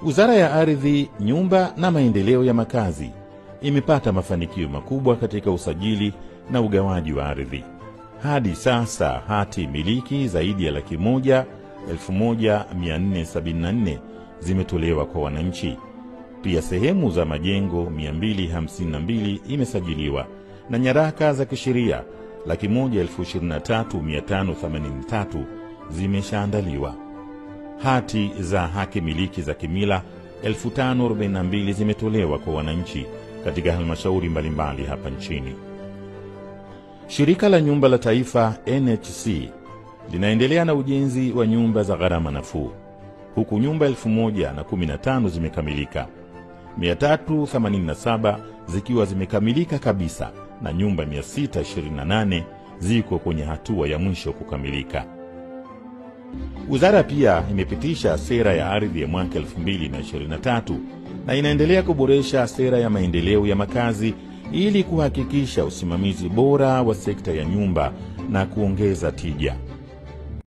Wizara ya Ardhi, Nyumba na Maendeleo ya Makazi imepata mafanikio makubwa katika usajili na ugawaji wa ardhi. Hadi sasa hati miliki zaidi ya 1,1474 zimetolewa kwa wananchi. Pia sehemu za majengo 252 imesajiliwa na nyaraka za kisheria 1,23,583 zimeshaandaliwa. Hati za haki miliki za kimila 5,042 zimetolewa kwa wananchi katika halmashauri mbalimbali hapa nchini. Shirika la Nyumba la Taifa NHC linaendelea na ujenzi wa nyumba za gharama nafuu, huku nyumba 1,015 zimekamilika, 387 zikiwa zimekamilika kabisa na nyumba 628 ziko kwenye hatua ya mwisho kukamilika. Wizara pia imepitisha sera ya ardhi ya mwaka 2023 na inaendelea kuboresha sera ya maendeleo ya makazi ili kuhakikisha usimamizi bora wa sekta ya nyumba na kuongeza tija.